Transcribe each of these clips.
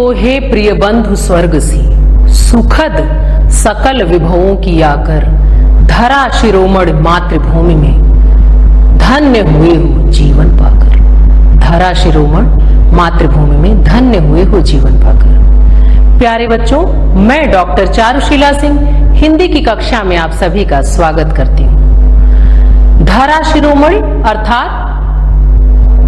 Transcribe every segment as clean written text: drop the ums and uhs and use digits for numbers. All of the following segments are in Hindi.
तो हे प्रिय बंधु स्वर्ग सी, सुखद सकल विभवों की आकर, धरा शिरोमणि मातृभूमि में, धन्य हुए हो जीवन पाकर। धरा शिरोमणि मातृभूमि में धन्य हुए हो जीवन पाकर। प्यारे बच्चों, मैं डॉक्टर चारुशीला सिंह हिंदी की कक्षा में आप सभी का स्वागत करती हूँ। धरा शिरोमणि अर्थात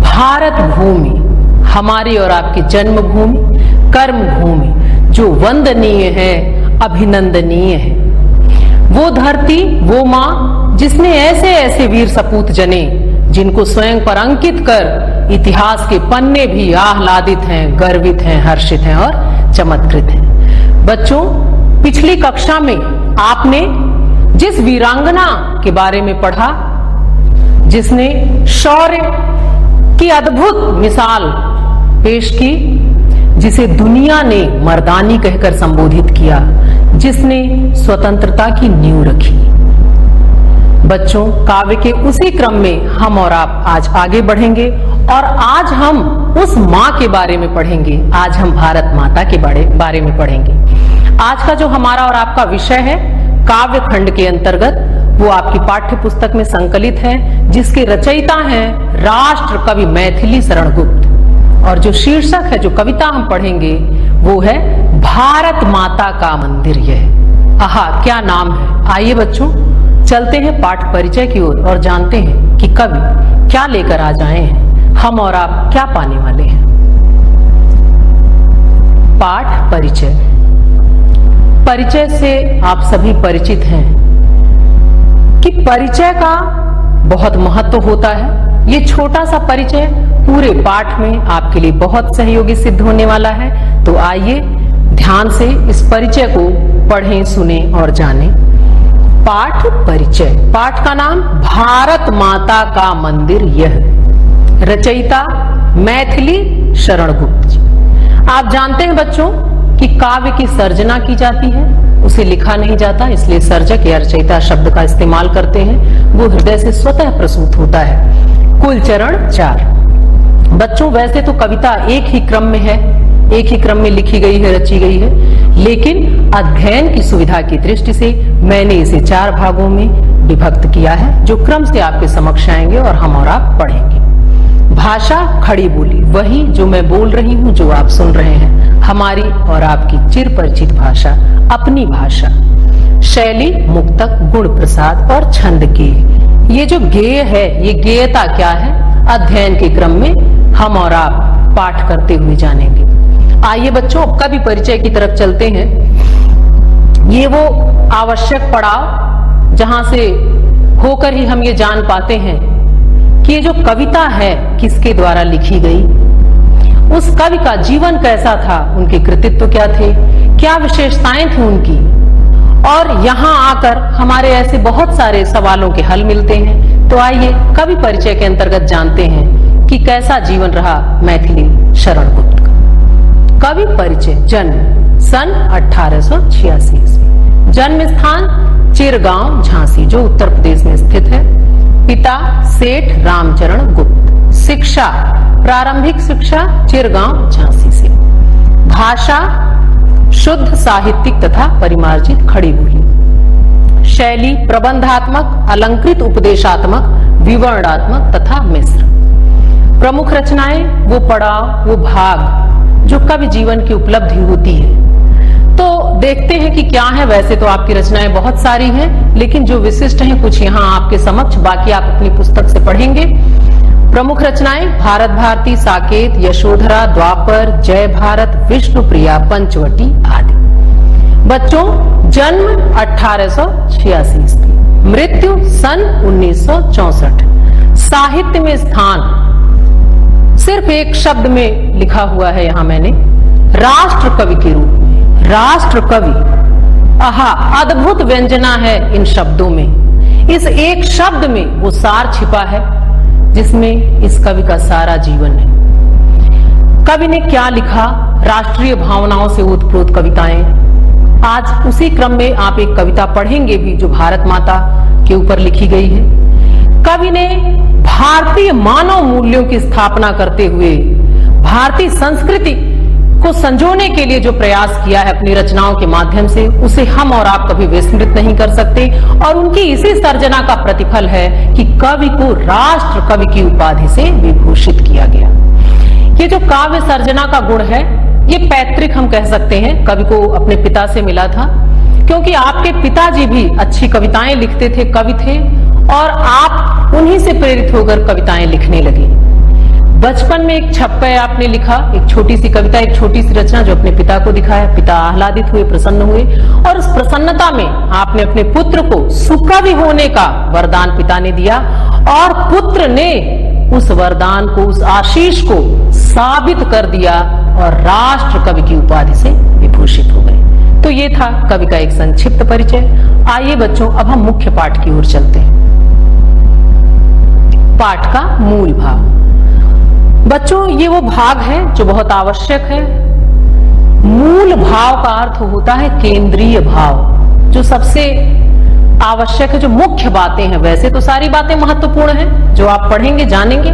भारत भूमि, हमारी और आपकी जन्मभूमि, कर्म भूमि, जो वंदनीय है, अभिनंदनीय है। वो धरती, वो माँ जिसने ऐसे ऐसे वीर सपूत जने, जिनको स्वयं पर अंकित कर इतिहास के पन्ने भी आह्लादित हैं, गर्वित हैं, हर्षित हैं और चमत्कृत हैं। बच्चों, पिछली कक्षा में आपने जिस वीरांगना के बारे में पढ़ा, जिसने शौर्य की अद्भुत मिसाल पेश की, जिसे दुनिया ने मर्दानी कहकर संबोधित किया, जिसने स्वतंत्रता की नींव रखी। बच्चों, काव्य के उसी क्रम में हम और आप आज आगे बढ़ेंगे और आज हम उस माँ के बारे में पढ़ेंगे। आज हम भारत माता के बारे में पढ़ेंगे। आज का जो हमारा और आपका विषय है काव्य खंड के अंतर्गत, वो आपकी पाठ्य पुस्तक में संकलित है, जिसके रचयिता हैं राष्ट्र कवि मैथिली शरण गुप्त। और जो शीर्षक है, जो कविता हम पढ़ेंगे, वो है भारत माता का मंदिर यह। आहा, क्या नाम है। आइए बच्चों, चलते हैं पाठ परिचय की ओर और जानते हैं कि कवि क्या लेकर आ जाए हैं, हम और आप क्या पाने वाले हैं। पाठ परिचय। परिचय से आप सभी परिचित हैं कि परिचय का बहुत महत्व होता है। ये छोटा सा परिचय पूरे पाठ में आपके लिए बहुत सहयोगी सिद्ध होने वाला है। तो आइए ध्यान से इस परिचय को पढ़ें, सुनें और जानें। पाठ परिचय। पाठ का नाम भारत माता का मंदिर यह। रचयिता मैथिली शरण गुप्त जी। आप जानते हैं बच्चों कि काव्य की सर्जना की जाती है, उसे लिखा नहीं जाता, इसलिए सर्जक या रचयिता शब्द का इस्तेमाल करते हैं। वो हृदय से स्वतः प्रसूत होता है। कुल चरण 4। बच्चों, वैसे तो कविता एक ही क्रम में है, एक ही क्रम में लिखी गई है, रची गई है, लेकिन अध्ययन की सुविधा की दृष्टि से मैंने इसे 4 भागों में विभक्त किया है, जो क्रम से आपके समक्ष आएंगे और हम और आप पढ़ेंगे। भाषा खड़ी बोली, वही जो मैं बोल रही हूँ, जो आप सुन रहे हैं, हमारी और आपकी चिर परिचित भाषा, अपनी भाषा। शैली मुक्तक, गुण प्रसाद और छंद गेय। ये जो गेय है, ये गेयता क्या है, अध्ययन के क्रम में हम और आप पाठ करते हुए जानेंगे। आइए बच्चों, अब कवि परिचय की तरफ चलते हैं। ये वो आवश्यक पड़ाव जहां से होकर ही हम ये जान पाते हैं कि ये जो कविता है किसके द्वारा लिखी गई, उस कवि का जीवन कैसा था, उनके कृतित्व क्या थे, क्या विशेषताएं थी उनकी। और यहाँ आकर हमारे ऐसे बहुत सारे सवालों के हल मिलते हैं। तो आइए कवि परिचय के अंतर्गत जानते हैं कि कैसा जीवन रहा मैथिली शरण गुप्त का। कवि परिचय। जन्म सन 1886 ईस्वी। जन्म स्थान चिरगांव झांसी, जो उत्तर प्रदेश में स्थित है। पिता सेठ रामचरण गुप्त। शिक्षा, प्रारंभिक शिक्षा चिरगांव झांसी से। भाषा शुद्ध साहित्यिक तथा परिमार्जित खड़ी बोली। शैली प्रबंधात्मक, अलंकृत उपदेशात्मक, विवरणात्मक तथा मिश्र। प्रमुख रचनाएं, वो पड़ाव, वो भाग जो कवि जीवन की उपलब्धि होती है। तो देखते हैं कि क्या है। वैसे तो आपकी रचनाएं बहुत सारी हैं, लेकिन जो विशिष्ट हैं कुछ यहाँ आपके समक्ष, बाकी आप अपनी पुस्तक से पढ़ेंगे। प्रमुख रचनाएं भारत भारती, साकेत, यशोधरा, द्वापर, जय भारत, विष्णुप्रिया, पंचवटी आदि। बच्चों, जन्म 1886 ईस्वी, मृत्यु सन 1964। साहित्य में स्थान सिर्फ एक शब्द में लिखा हुआ है यहाँ मैंने, राष्ट्र कवि के रूप में। राष्ट्र कवि, आहा, अद्भुत व्यंजना है इन शब्दों में। इस एक शब्द में वो सार छिपा है जिसमें इस कवि का सारा जीवन है। कवि ने क्या लिखा, राष्ट्रीय भावनाओं से ओतप्रोत कविताएं। आज उसी क्रम में आप एक कविता पढ़ेंगे भी जो भारत माता के ऊपर लिखी गई है। कवि ने भारतीय मानव मूल्यों की स्थापना करते हुए भारतीय संस्कृति को संजोने के लिए जो प्रयास किया है अपनी रचनाओं के माध्यम से, उसे हम और आप कभी विस्मृत नहीं कर सकते। और उनकी इसी सर्जना का प्रतिफल है कि कवि को राष्ट्र कवि की उपाधि से विभूषित किया गया। ये जो काव्य सर्जना का गुण है, ये पैतृक हम कह सकते हैं, कवि को अपने पिता से मिला था, क्योंकि आपके पिताजी भी अच्छी कविताएं लिखते थे, कवि थे, और आप उन्हीं से प्रेरित होकर कविताएं लिखने लगे। बचपन में एक छप्पे आपने लिखा, एक छोटी सी कविता, एक छोटी सी रचना जो अपने पिता को दिखाया। पिता आह्लादित हुए, प्रसन्न हुए, और उस प्रसन्नता में आपने अपने पुत्र को सुकवि होने का वरदान पिता ने दिया, और पुत्र ने उस वरदान को, उस आशीष को साबित कर दिया और राष्ट्र कवि की उपाधि से विभूषित हो गए। तो ये था कवि का एक संक्षिप्त परिचय। आइए बच्चों, अब हम मुख्य पाठ की ओर चलते हैं। पाठ का मूल भाग। बच्चों, ये वो भाग है जो बहुत आवश्यक है। मूल भाव का अर्थ होता है केंद्रीय भाव, जो सबसे आवश्यक है, जो मुख्य बातें हैं। वैसे तो सारी बातें महत्वपूर्ण हैं, जो आप पढ़ेंगे जानेंगे,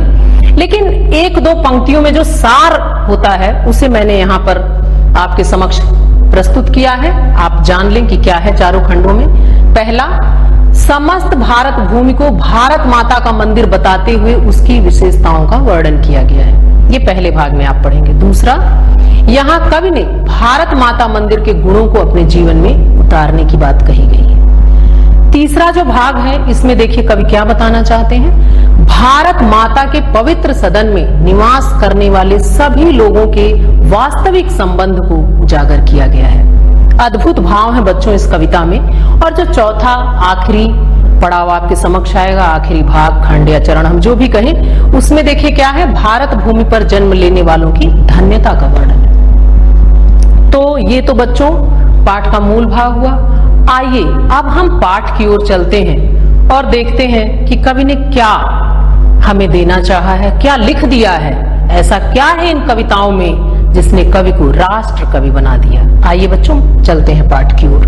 लेकिन एक दो पंक्तियों में जो सार होता है, उसे मैंने यहाँ पर आपके समक्ष प्रस्तुत किया है। आप जान लें कि क्या है चारों खंडों में। पहला, समस्त भारत भूमि को भारत माता का मंदिर बताते हुए उसकी विशेषताओं का वर्णन किया गया है। ये पहले भाग में आप पढ़ेंगे। दूसरा, यहाँ कवि ने भारत माता मंदिर के गुणों को अपने जीवन में उतारने की बात कही गई है। तीसरा जो भाग है, इसमें देखिए कवि क्या बताना चाहते हैं। भारत माता के पवित्र सदन में निवास करने वाले सभी लोगों के वास्तविक संबंध को उजागर किया गया है। अद्भुत भाव है बच्चों इस कविता में। और जो चौथा आखिरी पड़ाव आपके समक्ष आएगा, आखिरी भाग, खंड या चरण हम जो भी कहें, उसमें देखिए क्या है, भारत भूमि पर जन्म लेने वालों की धन्यता का वर्णन। तो ये तो बच्चों पाठ का मूल भाग हुआ। आइए अब हम पाठ की ओर चलते हैं और देखते हैं कि कवि ने क्या हमें देना चाहा है, क्या लिख दिया है। ऐसा क्या है इन कविताओं में जिसने कवि को राष्ट्र कवि बना दिया। आइए बच्चों चलते हैं पाठ की ओर।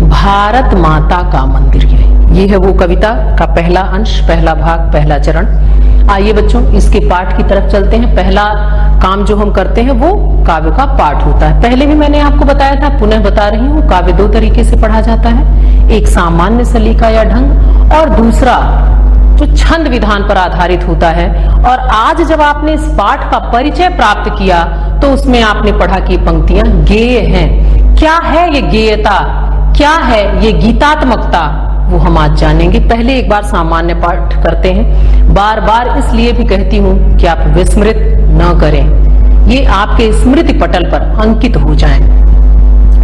भारत माता का मंदिर, ये है वो कविता का पहला अंश, पहला भाग, पहला चरण। आइए बच्चों इसके पाठ की तरफ चलते हैं। पहला काम जो हम करते हैं वो काव्य का पाठ होता है। पहले भी मैंने आपको बताया था, पुनः बता रही हूँ, काव्य दो तरीके से पढ़ा जाता है। एक सामान्य सलीका या ढंग, और दूसरा जो छंद विधान पर आधारित होता है। और आज जब आपने इस पाठ का परिचय प्राप्त किया तो उसमें आपने पढ़ा कि पंक्तियां गेय हैं। क्या है ये गेयता, क्या है ये गीतात्मकता, वो हम आज जानेंगे। पहले एक बार सामान्य पाठ करते हैं। बार बार इसलिए भी कहती हूँ कि आप विस्मृत न करें, ये आपके स्मृति पटल पर अंकित हो जाएं।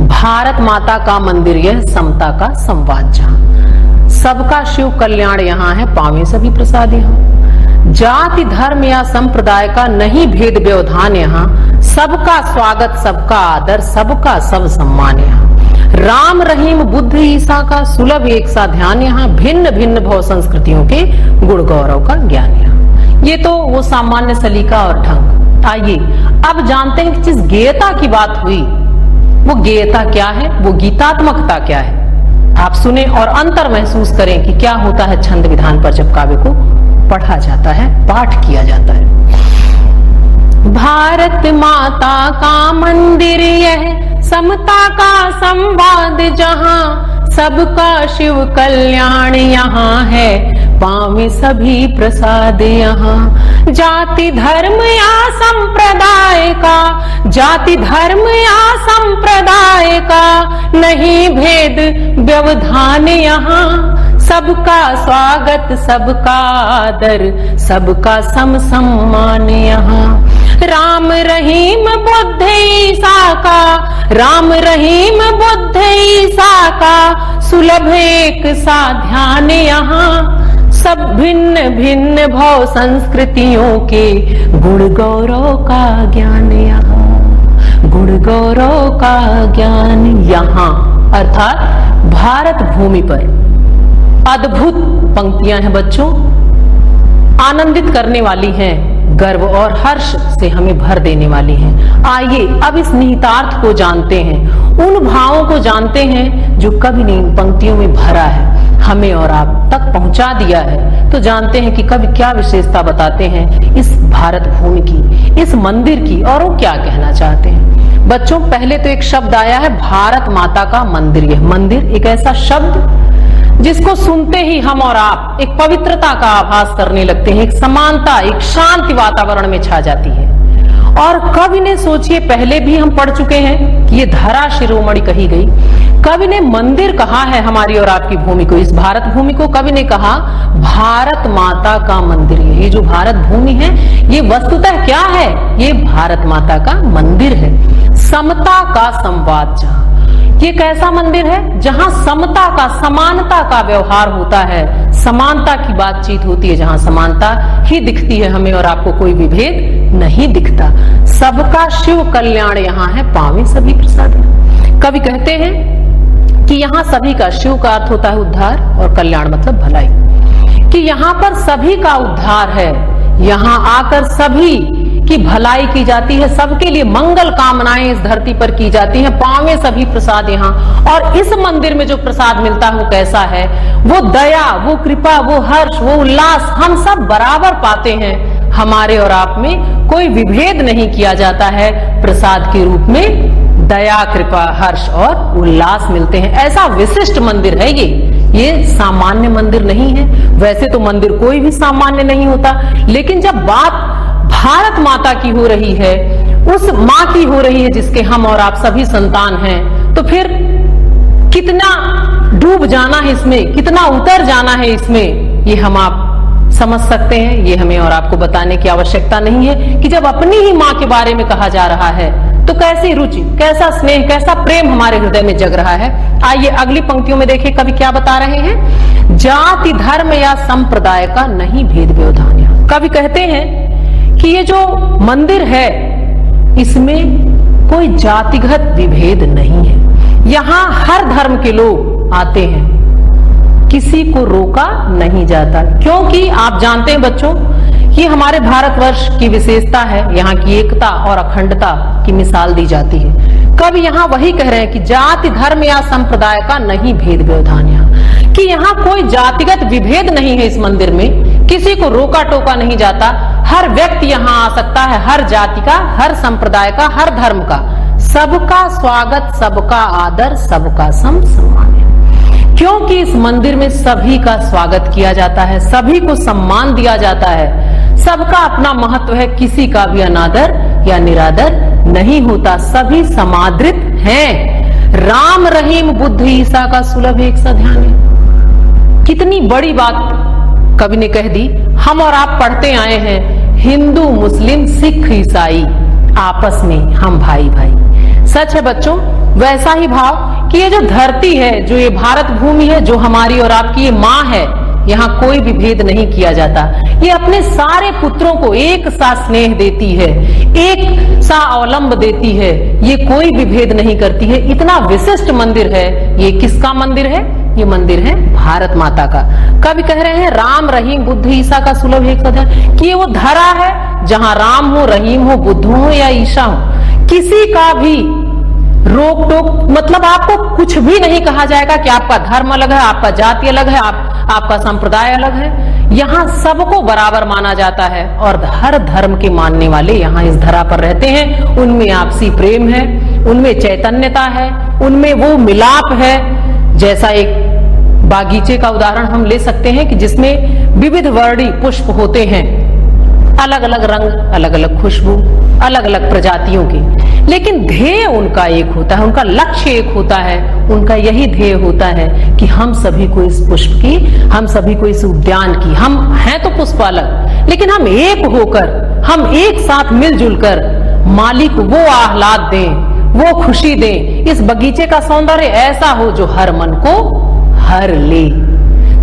भारत माता का मंदिर, यह समता का संवाद, जहां सबका शिव कल्याण यहाँ है, पावे सभी प्रसाद यहाँ। जाति धर्म या संप्रदाय का नहीं भेद व्यवधान यहाँ, सबका स्वागत, सबका आदर, सबका सब सम्मान यहाँ। राम रहीम बुद्ध ईसा का सुलभ एक सा ध्यान यहाँ, भिन्न भिन्न भव संस्कृतियों के गुण गौरव का ज्ञान यहाँ। ये तो वो सामान्य सलीका और ढंग। आइए अब जानते हैं कि जिस गेयता की बात हुई वो गेयता क्या है, वो गीतात्मकता क्या है। आप सुने और अंतर महसूस करें कि क्या होता है छंद विधान पर जब काव्य को पढ़ा जाता है, पाठ किया जाता है। भारत माता का मंदिर, यह समता का संवाद, जहां सबका शिव कल्याण यहाँ है, पावे सभी प्रसाद यहाँ। जाति धर्म या संप्रदाय का, जाति धर्म या संप्रदाय का नहीं भेद व्यवधान यहाँ, सबका स्वागत, सबका आदर, सबका सम सम्मान यहाँ। राम रहीम बुद्ध ईसा का, राम रहीम बुद्ध ईसा का सुलभ एक सा ध्यान यहाँ, सब भिन्न भिन्न भव संस्कृतियों के गुण गौरव का ज्ञान यहाँ, गुण गौरव का ज्ञान यहाँ। अर्थात भारत भूमि पर अद्भुत पंक्तियां हैं बच्चों, आनंदित करने वाली हैं। गर्व और हर्ष से हमें भर देने वाली हैं। आइए अब इस निहितार्थ को जानते हैं, उन भावों को जानते हैं जो कवि ने इन पंक्तियों में भरा है, हमें और आप तक पहुंचा दिया है। तो जानते हैं कि कवि क्या विशेषता बताते हैं इस भारत भूमि की, इस मंदिर की, और वो क्या कहना चाहते हैं। बच्चों, पहले तो एक शब्द आया है भारत माता का मंदिर। यह मंदिर एक ऐसा शब्द जिसको सुनते ही हम और आप एक पवित्रता का आभास करने लगते हैं, एक समानता, एक शांति वातावरण में छा जाती है। और कवि ने, सोचिए, पहले भी हम पढ़ चुके हैं कि ये धरा शिरोमणि कही गई। कवि ने मंदिर कहा है हमारी और आपकी भूमि को, इस भारत भूमि को कवि ने कहा भारत माता का मंदिर। ये जो भारत भूमि है ये वस्तुतः क्या है? ये भारत माता का मंदिर है। समता का संवाद, जहां ये कैसा मंदिर है? जहां समता का, समानता का व्यवहार होता है, समानता की बातचीत होती है, जहां समानता ही दिखती है हमें और आपको, कोई विभेद नहीं दिखता। सबका शिव कल्याण यहाँ है, पावे सभी प्रसाद। कवि कहते हैं कि यहाँ सभी का, शिव का अर्थ होता है उद्धार और कल्याण मतलब भलाई, कि यहाँ पर सभी का उद्धार है, यहाँ आकर सभी की भलाई की जाती है, सबके लिए मंगल कामनाएं इस धरती पर की जाती हैं, पावे सभी प्रसाद यहाँ। और इस मंदिर में जो प्रसाद मिलता है वो कैसा है? वो दया, वो कृपा, वो हर्ष, वो उल्लास हम सब बराबर पाते हैं। हमारे और आप में कोई विभेद नहीं किया जाता है, प्रसाद के रूप में दया, कृपा, हर्ष और उल्लास मिलते हैं। ऐसा विशिष्ट मंदिर है ये सामान्य मंदिर नहीं है। वैसे तो मंदिर कोई भी सामान्य नहीं होता, लेकिन जब बात भारत माता की हो रही है, उस माँ की हो रही है जिसके हम और आप सभी संतान हैं, तो फिर कितना डूब जाना है इसमें, कितना उतर जाना है इसमें, ये हम आप समझ सकते हैं। ये हमें और आपको बताने की आवश्यकता नहीं है कि जब अपनी ही माँ के बारे में कहा जा रहा है तो कैसी रुचि, कैसा स्नेह, कैसा प्रेम हमारे हृदय में जग रहा है। आइए अगली पंक्तियों में देखिए कवि क्या बता रहे हैं। जाति, धर्म या संप्रदाय का नहीं भेद व्यवधान। कवि कहते हैं कि ये जो मंदिर है इसमें कोई जातिगत विभेद नहीं है, यहाँ हर धर्म के लोग आते हैं, किसी को रोका नहीं जाता। क्योंकि आप जानते हैं बच्चों, ये हमारे भारतवर्ष की विशेषता है, यहाँ की एकता और अखंडता की मिसाल दी जाती है। कवि यहाँ वही कह रहे हैं कि जाति, धर्म या संप्रदाय का नहीं भेद व्यवधान, यहाँ कि यहाँ कोई जातिगत विभेद नहीं है। इस मंदिर में किसी को रोका टोका नहीं जाता, हर व्यक्ति यहाँ आ सकता है, हर जाति का, हर संप्रदाय का, हर धर्म का। सबका स्वागत, सबका आदर, सबका सम्मान। क्योंकि इस मंदिर में सभी का स्वागत किया जाता है, सभी को सम्मान दिया जाता है, सबका अपना महत्व है, किसी का भी अनादर या निरादर नहीं होता, सभी समादृत हैं। राम, रहीम, बुद्ध, ईसा का सुलभ एक सा ध्यान है। कितनी बड़ी बात कवि ने कह दी। हम और आप पढ़ते आए हैं, हिंदू, मुस्लिम, सिख, ईसाई आपस में हम भाई भाई। सच है बच्चों, वैसा ही भाव कि ये जो धरती है, जो ये भारत भूमि है, जो हमारी और आपकी ये माँ है, यहाँ कोई भी भेद नहीं किया जाता। ये अपने सारे पुत्रों को एक सा स्नेह देती है, एक सा अवलंब देती है, ये कोई भी भेद नहीं करती है। इतना विशिष्ट मंदिर है। ये किसका मंदिर है? ये मंदिर है भारत माता का। कवि कह रहे हैं राम, रहीम, बुद्ध, ईसा का सुलभ एक सदा, कि ये वो धरा है जहां राम हो, रहीम हो, बुद्ध हो या ईसा हो, किसी का भी रोक टोक, मतलब आपको कुछ भी नहीं कहा जाएगा कि आपका धर्म अलग है, आपका जाति अलग है, आपका संप्रदाय अलग है। यहाँ सबको बराबर माना जाता है और हर धर्म के मानने वाले यहाँ इस धरा पर रहते हैं। उनमें आपसी प्रेम है, उनमें चैतन्यता है, उनमें वो मिलाप है। जैसा एक बागीचे का उदाहरण हम ले सकते हैं कि जिसमें विविध वर्णी पुष्प होते हैं, अलग अलग रंग, अलग अलग खुशबू, अलग अलग प्रजातियों की, लेकिन ध्येय उनका एक होता है, उनका लक्ष्य एक होता है। उनका यही ध्येय होता है कि हम सभी को इस पुष्प की, हम सभी को इस उद्यान की, हम हैं तो पुष्प अलग, लेकिन हम एक होकर, हम एक साथ मिलजुल कर मालिक वो आह्लाद दें, वो खुशी दें, इस बगीचे का सौंदर्य ऐसा हो जो हर मन को हर ले।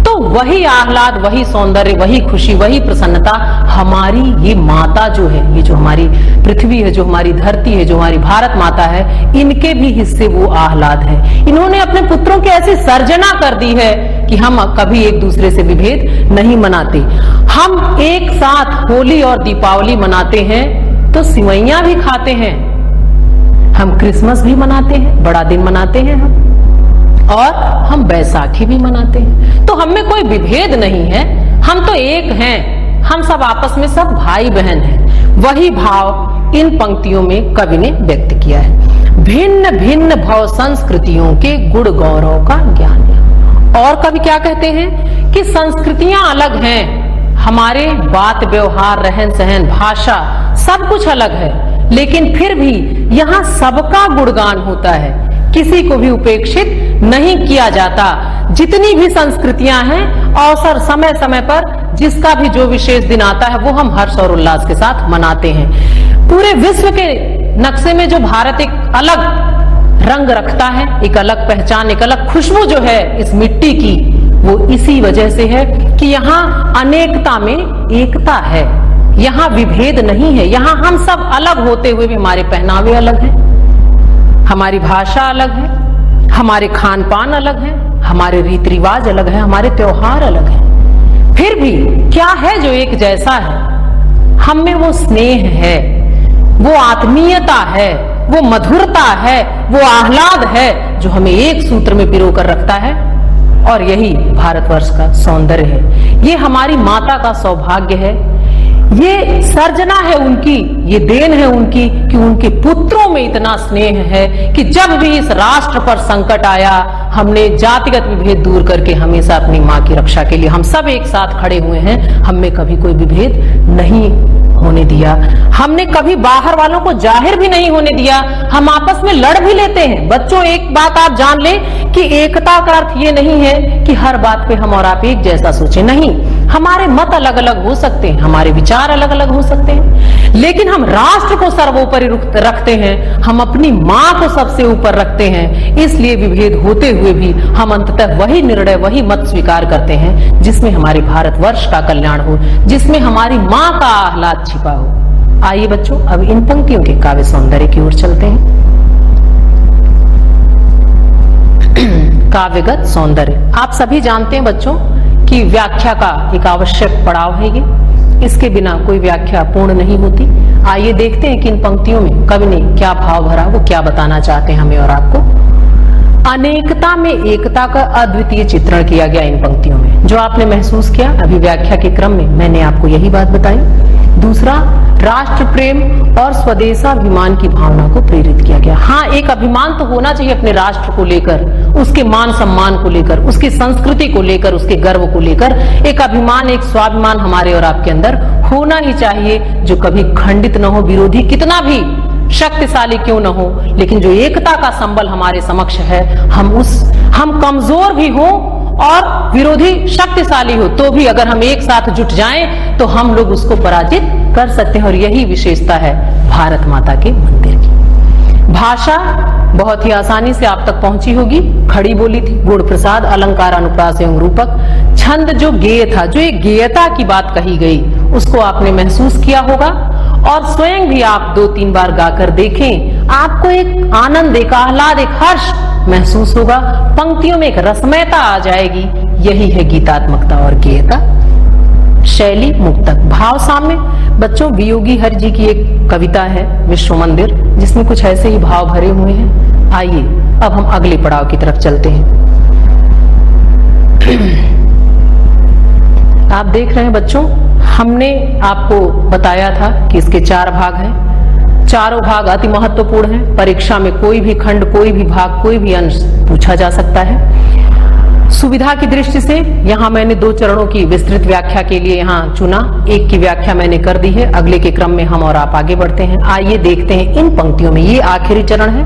तो वही आह्लाद, वही सौंदर्य, वही खुशी, वही प्रसन्नता हमारी ये माता जो है, ये जो हमारी पृथ्वी है, जो हमारी धरती है, जो हमारी भारत माता है, इनके भी हिस्से वो आह्लाद है। इन्होंने अपने पुत्रों की ऐसी सर्जना कर दी है कि हम कभी एक दूसरे से विभेद नहीं मनाते। हम हम एक साथ होली और दीपावली मनाते हैं तो सिवैयां भी खाते हैं, हम क्रिसमस भी मनाते हैं, बड़ा दिन मनाते हैं हम, और हम बैसाखी भी मनाते हैं। तो हम में कोई विभेद नहीं है, हम तो एक हैं, हम सब आपस में सब भाई बहन हैं। वही भाव इन पंक्तियों में कवि ने व्यक्त किया है। भिन्न भिन्न भाव संस्कृतियों के गुण गौरव का ज्ञान है। और कवि क्या कहते हैं कि संस्कृतियां अलग हैं, हमारे बात व्यवहार रहन सहन भाषा सब कुछ अलग है, लेकिन फिर भी यहाँ सबका गुणगान होता है, किसी को भी उपेक्षित नहीं किया जाता। जितनी भी संस्कृतियां हैं, अवसर समय समय पर जिसका भी जो विशेष दिन आता है वो हम हर्ष और उल्लास के साथ मनाते हैं। पूरे विश्व के नक्शे में जो भारत एक अलग रंग रखता है, एक अलग पहचान, एक अलग खुशबू जो है इस मिट्टी की, वो इसी वजह से है कि यहाँ अनेकता में एकता है, यहाँ विभेद नहीं है। यहाँ हम सब अलग होते हुए भी हमारे पहनावे अलग हैं, हमारी भाषा अलग है, हमारे खान पान अलग है, हमारे रीति रिवाज अलग है, हमारे त्योहार अलग है। फिर भी क्या है जो एक जैसा है? हम में वो स्नेह है, वो आत्मीयता है, वो मधुरता है, वो आह्लाद है जो हमें एक सूत्र में पिरो कर रखता है। और यही भारतवर्ष का सौंदर्य है, ये हमारी माता का सौभाग्य है, ये सर्जना है उनकी, ये देन है उनकी कि उनके पुत्रों में इतना स्नेह है कि जब भी इस राष्ट्र पर संकट आया, हमने जातिगत विभेद दूर करके हमेशा अपनी माँ की रक्षा के लिए हम सब एक साथ खड़े हुए हैं। हम में कभी कोई विभेद नहीं होने दिया, हमने कभी बाहर वालों को जाहिर भी नहीं होने दिया। हम आपस में लड़ भी लेते हैं। बच्चों, एक बात आप जान लें कि एकता का अर्थ ये नहीं है कि हर बात पे हम और आप एक जैसा सोचें, नहीं। हमारे मत अलग अलग हो सकते हैं, हमारे विचार अलग अलग हो सकते हैं, लेकिन हम राष्ट्र को सर्वोपरि रखते हैं, हम अपनी माँ को सबसे ऊपर रखते हैं। इसलिए विभेद होते हुए भी हम अंततः वही निर्णय, वही मत स्वीकार करते हैं जिसमें हमारे भारतवर्ष का कल्याण हो, जिसमें हमारी माँ का आह्लाद छिपा हो। आइए बच्चों, अब इन पंक्तियों के काव्य सौंदर्य की ओर चलते हैं। काव्यगत सौंदर्य, आप सभी जानते हैं बच्चों कि व्याख्या का एक आवश्यक पड़ाव है ये, इसके बिना कोई व्याख्या पूर्ण नहीं होती। आइए देखते हैं कि इन पंक्तियों में कवि ने क्या भाव भरा, वो क्या बताना चाहते हैं हमें और आपको। अनेकता में एकता का अद्वितीय चित्रण किया गया इन पंक्तियों में, जो आपने महसूस किया अभी व्याख्या के क्रम में, मैंने आपको यही बात बताई। दूसरा, राष्ट्र प्रेम और स्वदेशाभिमान की भावना को प्रेरित किया गया। हाँ, एक अभिमान तो होना चाहिए अपने राष्ट्र को लेकर, उसके मान सम्मान को लेकर, उसकी संस्कृति को लेकर, उसके गर्व को लेकर एक अभिमान, एक स्वाभिमान हमारे और आपके अंदर होना ही चाहिए, जो कभी खंडित न हो। विरोधी कितना भी शक्तिशाली क्यों न हो, लेकिन जो एकता का संबल हमारे समक्ष है, हम कमजोर भी हो और विरोधी शक्तिशाली हो, तो भी अगर हम एक साथ जुट जाएं तो हम लोग उसको पराजित कर सकते हैं। और यही विशेषता है भारत माता के मंदिर की। भाषा बहुत ही आसानी से आप तक पहुंची होगी, खड़ी बोली थी, गुण प्रसाद, अलंकार, अनुप्रास एवं रूपक। छंद जो गेय था, जो एक गेयता की बात कही गई, उसको आपने महसूस किया होगा और स्वयं भी आप 2-3 बार गाकर देखें, आपको एक आनंद, एक आह्लाद, एक हर्ष महसूस होगा। पंक्तियों में एक रसमयता आ जाएगी। यही है गीतात्मकता और गेयता। शैली मुक्तक, भाव साम्य। बच्चों, वियोगी हरि जी की एक कविता है विश्व मंदिर, जिसमें कुछ ऐसे ही भाव भरे हुए हैं। आइए अब हम अगले पड़ाव की तरफ चलते हैं। आप देख रहे हैं बच्चों, हमने आपको बताया था कि इसके 4 भाग हैं। चारों भाग अति महत्वपूर्ण हैं। परीक्षा में कोई भी खंड, कोई भी भाग, कोई भी अंश पूछा जा सकता है। सुविधा की दृष्टि से यहाँ मैंने 2 चरणों की विस्तृत व्याख्या के लिए यहाँ चुना। एक की व्याख्या मैंने कर दी है, अगले के क्रम में हम और आप आगे बढ़ते हैं। आइए देखते हैं इन पंक्तियों में, ये आखिरी चरण है,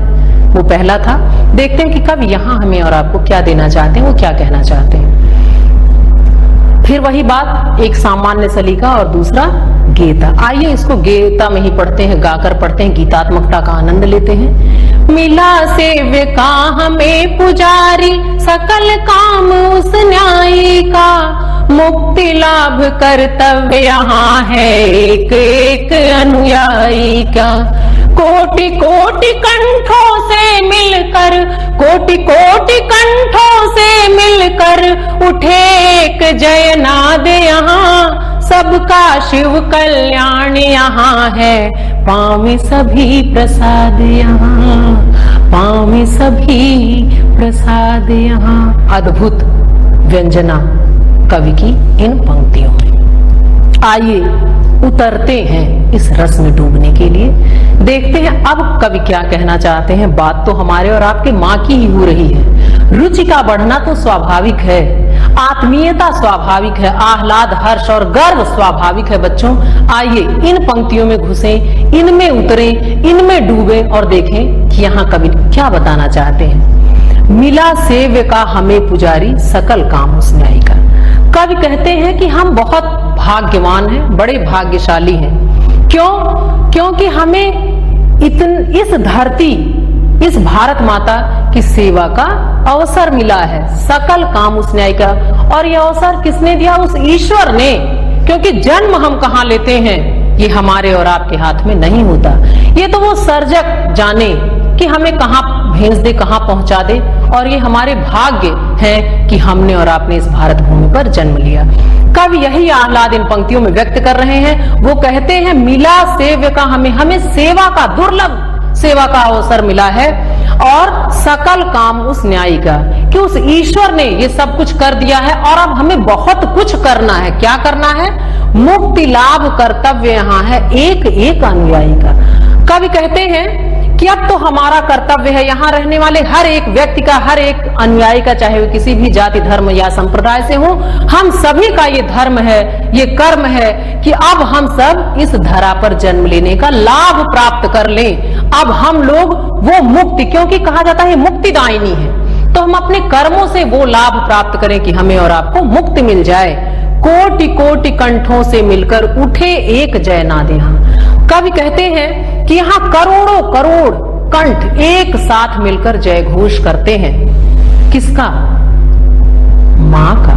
वो पहला था। देखते हैं कि कवि यहाँ हमें और आपको क्या देना चाहते हैं, वो क्या कहना चाहते हैं। फिर वही बात, एक सामान्य सलीका और दूसरा गेयता। आइए इसको गेयता में ही पढ़ते हैं, गाकर पढ़ते हैं, गीतात्मकता का आनंद लेते हैं। मिला सेवका हमें पुजारी, सकल काम उस न्यायी का, मुक्ति लाभ कर्तव्य यहाँ है एक एक अनुयायी का। कोटि कोटि कंठों से मिलकर, कोटि कोटि कंठों से मिलकर उठे एक जयनाद यहाँ, सबका शिव कल्याण यहाँ है, पावे सभी प्रसाद यहाँ, पावे सभी प्रसाद यहाँ। अद्भुत व्यंजना कवि की इन पंक्तियों में। आइए उतरते हैं इस रस में डूबने के लिए, देखते हैं अब कवि क्या कहना चाहते हैं। बात तो हमारे और आपके माँ की ही हो रही है। रुचि का बढ़ना तो स्वाभाविक है, आत्मीयता स्वाभाविक है, आह्लाद हर्ष और गर्व स्वाभाविक है। बच्चों आइए इन पंक्तियों में घुसें, इनमें उतरें, इनमें डूबे और देखें कि यहाँ कवि क्या बताना चाहते हैं। मिला सेव्य का हमें पुजारी, सकल काम उस न्यायी का। कवि कहते हैं कि हम बहुत भाग्यवान हैं, बड़े भाग्यशाली हैं। क्यों? क्योंकि हमें इस धरती, इस भारत माता की सेवा का अवसर मिला है, सकल काम उस न्याय का। और यह अवसर किसने दिया? उस ईश्वर ने। क्योंकि जन्म हम कहाँ लेते हैं, ये हमारे और आपके हाथ में नहीं होता। ये तो वो सर्जक जाने कि हमें कहाँ भेज दे, कहाँ पहुंचा दे। और ये हमारे भाग्य है कि हमने और आपने इस भारत भूमि पर जन्म लिया। कवि यही आह्लाद इन पंक्तियों में व्यक्त कर रहे हैं। वो कहते हैं मिला सेव्य का हमें सेवा का, दुर्लभ सेवा का अवसर मिला है, और सकल काम उस न्यायी का, कि उस ईश्वर ने ये सब कुछ कर दिया है और अब हमें बहुत कुछ करना है। क्या करना है? मुक्ति लाभ कर्तव्य यहाँ है एक एक अनुयायी का। कवि कहते हैं कि अब तो हमारा कर्तव्य है, यहाँ रहने वाले हर एक व्यक्ति का, हर एक अनुयायी का, चाहे वो किसी भी जाति धर्म या संप्रदाय से हो, हम सभी का ये धर्म है, ये कर्म है कि अब हम सब इस धरा पर जन्म लेने का लाभ प्राप्त कर लें। अब हम लोग वो मुक्ति, क्योंकि कहा जाता है मुक्तिदायिनी है, तो हम अपने कर्मों से वो लाभ प्राप्त करें कि हमें और आपको मुक्ति मिल जाए। कोटि कोटि कंठों से मिलकर उठे एक जयनाद। यहाँ कवि कहते हैं कि यहाँ करोड़ों करोड़ कंठ एक साथ मिलकर जय घोष करते हैं। किसका? माँ का।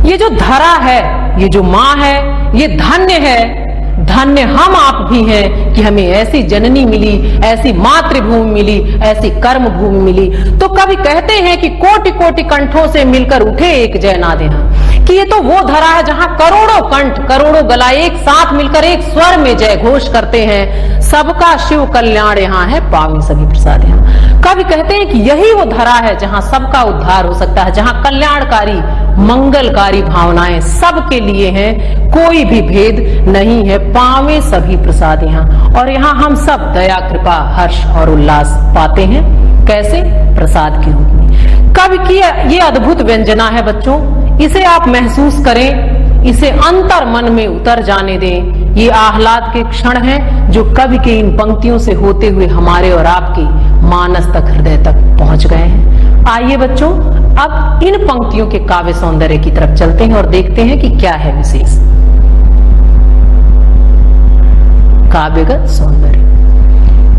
ये जो धरा है, ये जो माँ है, ये धन्य है। धन्य हम आप भी हैं कि हमें ऐसी जननी मिली, ऐसी मातृभूमि मिली, ऐसी कर्म भूमि मिली। तो कवि कहते हैं कि कोटि कोटि कंठों से मिलकर उठे एक जयनाद। यहाँ कि ये तो वो धरा है जहां करोड़ों कंठ, करोड़ों गला एक साथ मिलकर एक स्वर में जय घोष करते हैं। सबका शिव कल्याण यहाँ है, पावे सभी प्रसाद यहाँ। कवि कहते हैं कि यही वो धरा है जहां सबका उद्धार हो सकता है, जहां कल्याणकारी मंगलकारी भावनाएं सबके लिए हैं, कोई भी भेद नहीं है। पावे सभी प्रसाद यहाँ, और यहाँ हम सब दया कृपा हर्ष और उल्लास पाते हैं। कैसे? प्रसाद के रूप में। कवि की ये अद्भुत व्यंजना है बच्चों, इसे आप महसूस करें, इसे अंतर मन में उतर जाने दें। ये आह्लाद के क्षण हैं जो कवि के इन पंक्तियों से होते हुए हमारे और आपके मानस तक, हृदय तक पहुंच गए हैं। आइए बच्चों अब इन पंक्तियों के काव्य सौंदर्य की तरफ चलते हैं और देखते हैं कि क्या है विशेष काव्यगत सौंदर्य।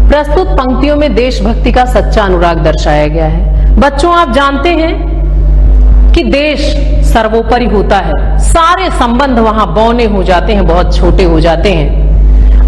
प्रस्तुत पंक्तियों में देशभक्ति का सच्चा अनुराग दर्शाया गया है। बच्चों आप जानते हैं कि देश सर्वोपरि होता है, सारे संबंध वहां बौने हो जाते हैं, बहुत छोटे हो जाते हैं।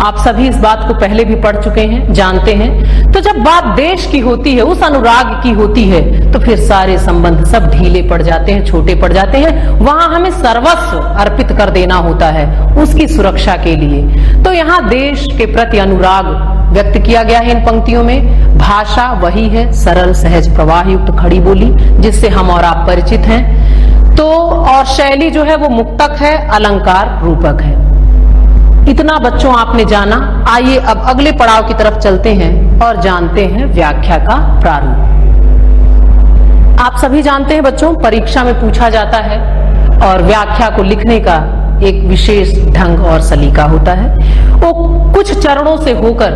आप सभी इस बात को पहले भी पढ़ चुके हैं, जानते हैं। तो जब बात देश की होती है, उस अनुराग की होती है, तो फिर सारे संबंध सब ढीले पड़ जाते हैं, छोटे पड़ जाते हैं। वहां हमें सर्वस्व अर्पित कर देना होता है उसकी सुरक्षा के लिए। तो यहाँ देश के प्रति अनुराग व्यक्त किया गया है इन पंक्तियों में। भाषा वही है, सरल सहज प्रवाह युक्त खड़ी बोली, जिससे हम और आप परिचित हैं। तो और शैली जो है वो मुक्तक है, अलंकार रूपक है। इतना बच्चों आपने जाना। आइए अब अगले पड़ाव की तरफ चलते हैं और जानते हैं व्याख्या का प्रारूप। आप सभी जानते हैं बच्चों, परीक्षा में पूछा जाता है और व्याख्या को लिखने का एक विशेष ढंग और सलीका होता है। वो कुछ चरणों से होकर,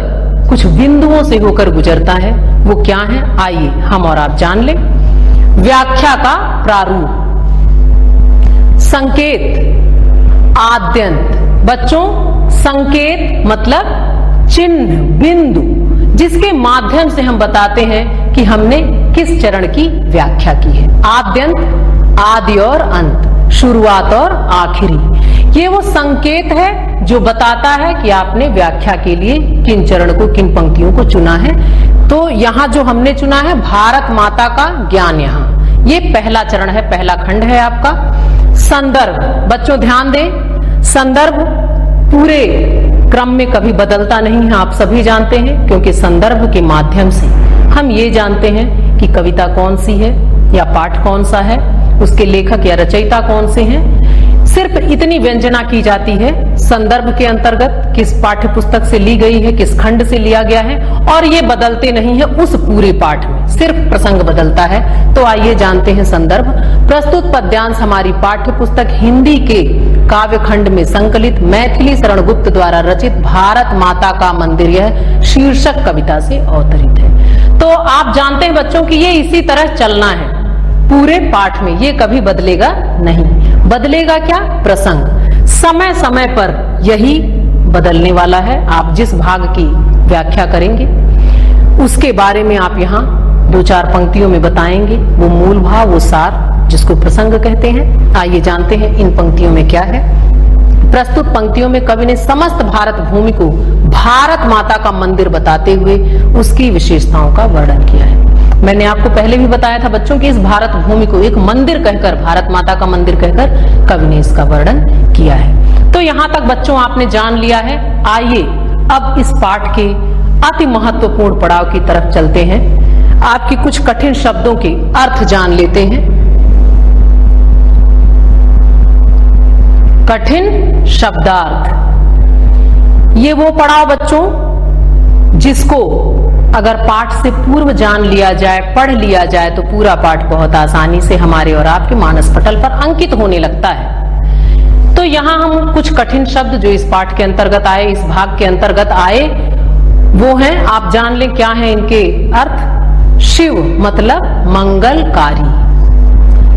कुछ बिंदुओं से होकर गुजरता है। वो क्या है, आइए हम और आप जान लें। व्याख्या का प्रारूप। संकेत, आद्यंत। बच्चों संकेत मतलब चिन्ह, बिंदु, जिसके माध्यम से हम बताते हैं कि हमने किस चरण की व्याख्या की है। आद्यंत, आदि और अंत, शुरुआत और आखिरी। ये वो संकेत है जो बताता है कि आपने व्याख्या के लिए किन चरण को, किन पंक्तियों को चुना है। तो यहाँ जो हमने चुना है भारत माता का ज्ञान, यहाँ ये पहला चरण है, पहला खंड है आपका। संदर्भ, बच्चों ध्यान दें, संदर्भ पूरे क्रम में कभी बदलता नहीं है, आप सभी जानते हैं, क्योंकि संदर्भ के माध्यम से हम ये जानते हैं कि कविता कौन सी है या पाठ कौन सा है, उसके लेखक या रचयिता कौन से हैं। सिर्फ इतनी व्यंजना की जाती है संदर्भ के अंतर्गत, किस पाठ्य पुस्तक से ली गई है, किस खंड से लिया गया है, और ये बदलते नहीं है उस पूरे पाठ में, सिर्फ प्रसंग बदलता है। तो आइए जानते हैं संदर्भ। प्रस्तुत पद्यांश हमारी पाठ्य पुस्तक हिंदी के काव्य खंड में संकलित मैथिली शरण गुप्त द्वारा रचित भारत माता का मंदिर यह शीर्षक कविता से अवतरित है। तो आप जानते हैं बच्चों कि ये इसी तरह चलना है पूरे पाठ में, ये कभी बदलेगा नहीं। बदलेगा क्या? प्रसंग। समय समय पर यही बदलने वाला है। आप जिस भाग की व्याख्या करेंगे उसके बारे में आप यहाँ 2-4 पंक्तियों में बताएंगे, वो मूल भाव, वो सार, जिसको प्रसंग कहते हैं। आइए जानते हैं इन पंक्तियों में क्या है। प्रस्तुत पंक्तियों में कवि ने समस्त भारत भूमि को भारत माता का मंदिर बताते हुए उसकी विशेषताओं का वर्णन किया है। मैंने आपको पहले भी बताया था बच्चों कि इस भारत भूमि को एक मंदिर कहकर, भारत माता का मंदिर कहकर कवि ने इसका वर्णन किया है। तो यहाँ तक बच्चों आपने जान लिया है। आइए अब इस पाठ के अति महत्वपूर्ण पड़ाव की तरफ चलते हैं। आपकी कुछ कठिन शब्दों के अर्थ जान लेते हैं। कठिन शब्दार्थ, ये वो पड़ाव बच्चों जिसको अगर पाठ से पूर्व जान लिया जाए, पढ़ लिया जाए, तो पूरा पाठ बहुत आसानी से हमारे और आपके मानस पटल पर अंकित होने लगता है। तो यहाँ हम कुछ कठिन शब्द जो इस पाठ के अंतर्गत आए, इस भाग के अंतर्गत आए, वो हैं, आप जान लें क्या है इनके अर्थ। शिव मतलब मंगलकारी।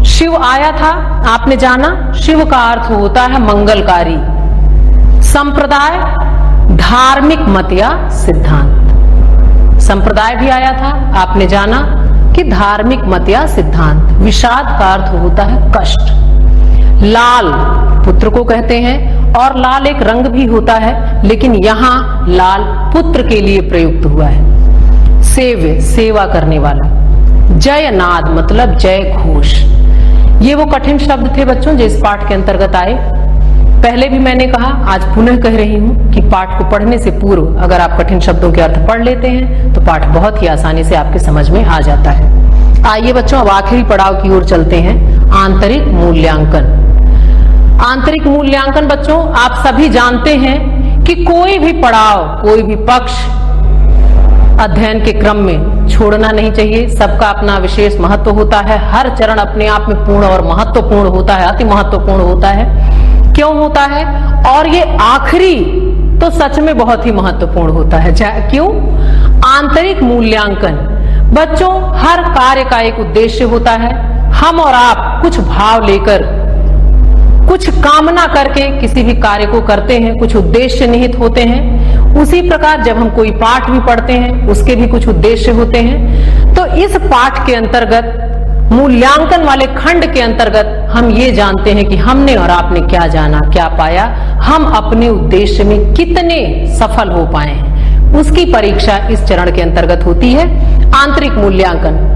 शिव आया था, आपने जाना, शिव का अर्थ होता है मंगलकारी। संप्रदाय, धार्मिक मत या सिद्धांत। संप्रदाय भी आया था, आपने जाना कि धार्मिक मत या सिद्धांत। विषाद का अर्थ होता है कष्ट। लाल पुत्र को कहते हैं, और लाल एक रंग भी होता है, लेकिन यहाँ लाल पुत्र के लिए प्रयुक्त हुआ है। सेव्य, सेवा करने वाला। जयनाद मतलब जय घोष। ये वो कठिन शब्द थे बच्चों जो इस पाठ के अंतर्गत आए। पहले भी मैंने कहा, आज पुनः कह रही हूं कि पाठ को पढ़ने से पूर्व अगर आप कठिन शब्दों के अर्थ पढ़ लेते हैं तो पाठ बहुत ही आसानी से आपके समझ में आ जाता है। आइए बच्चों अब आखिरी पड़ाव की ओर चलते हैं, आंतरिक मूल्यांकन। आंतरिक मूल्यांकन बच्चों आप सभी जानते हैं कि कोई भी पड़ाव, कोई भी पक्ष अध्ययन के क्रम में छोड़ना नहीं चाहिए। सबका अपना विशेष महत्व होता है। हर चरण अपने आप में पूर्ण और महत्वपूर्ण होता है, अति महत्वपूर्ण होता है। क्यों होता है? और ये आखिरी तो सच में बहुत ही महत्वपूर्ण होता है। क्यों? आंतरिक मूल्यांकन। बच्चों हर कार्य का एक उद्देश्य होता है। हम और आप कुछ भाव लेकर, कुछ कामना करके किसी भी कार्य को करते हैं, कुछ उद्देश्य निहित होते हैं। उसी प्रकार जब हम कोई पाठ भी पढ़ते हैं उसके भी कुछ उद्देश्य होते हैं। तो इस पाठ के अंतर्गत, मूल्यांकन वाले खंड के अंतर्गत हम ये जानते हैं कि हमने और आपने क्या जाना, क्या पाया, हम अपने उद्देश्य में कितने सफल हो पाए हैं, उसकी परीक्षा इस चरण के अंतर्गत होती है, आंतरिक मूल्यांकन।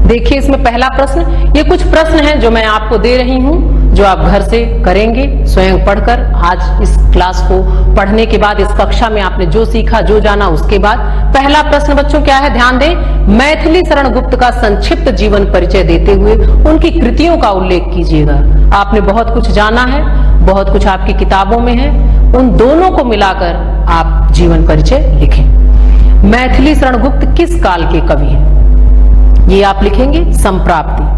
देखिए इसमें पहला प्रश्न, ये कुछ प्रश्न हैं जो मैं आपको दे रही हूं, जो आप घर से करेंगे स्वयं पढ़कर। आज इस क्लास को पढ़ने के बाद, इस कक्षा में आपने जो सीखा, जो जाना, उसके बाद पहला प्रश्न बच्चों क्या है, ध्यान दें। मैथिली शरण गुप्त का संक्षिप्त जीवन परिचय देते हुए उनकी कृतियों का उल्लेख कीजिएगा। आपने बहुत कुछ जाना है, बहुत कुछ आपकी किताबों में है, उन दोनों को मिलाकर आप जीवन परिचय लिखें। मैथिली शरण गुप्त किस काल के कवि हैं, ये आप लिखेंगे। संप्राप्ति,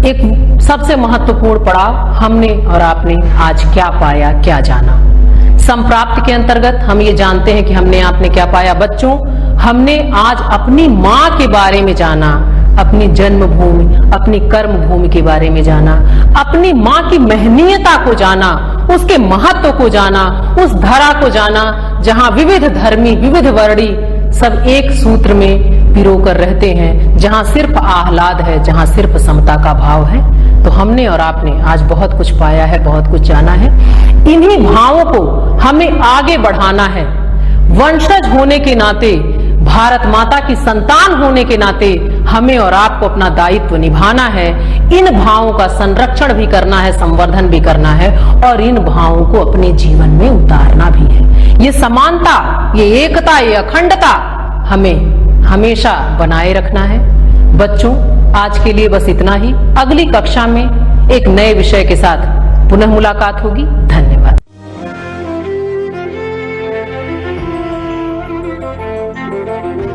एक सबसे महत्वपूर्ण पड़ाव, हमने और आपने आज क्या पाया, क्या जाना। संप्राप्ति के अंतर्गत हम ये जानते हैं कि हमने आपने क्या पाया। बच्चों हमने आज अपनी माँ के बारे में जाना, अपनी जन्मभूमि, अपनी कर्म भूमि के बारे में जाना, अपनी माँ की महनीयता को जाना, उसके महत्व को जाना, उस धरा को जाना जहाँ विविध धर्मी, विविध वर्णी सब एक सूत्र में पिरो कर रहते हैं, जहां सिर्फ आह्लाद है, जहां सिर्फ समता का भाव है। तो हमने और आपने आज बहुत कुछ पाया है, बहुत कुछ जाना है। इन्हीं भावों को हमें आगे बढ़ाना है। वंशज होने के नाते भारत माता की संतान होने के नाते हमें और आपको अपना दायित्व निभाना है। इन भावों का संरक्षण भी करना है, संवर्धन भी करना है और इन भावों को अपने जीवन में उतारना भी है। ये समानता, ये एकता, ये अखंडता हमें हमेशा बनाए रखना है। बच्चों, आज के लिए बस इतना ही। अगली कक्षा में एक नए विषय के साथ पुनः मुलाकात होगी।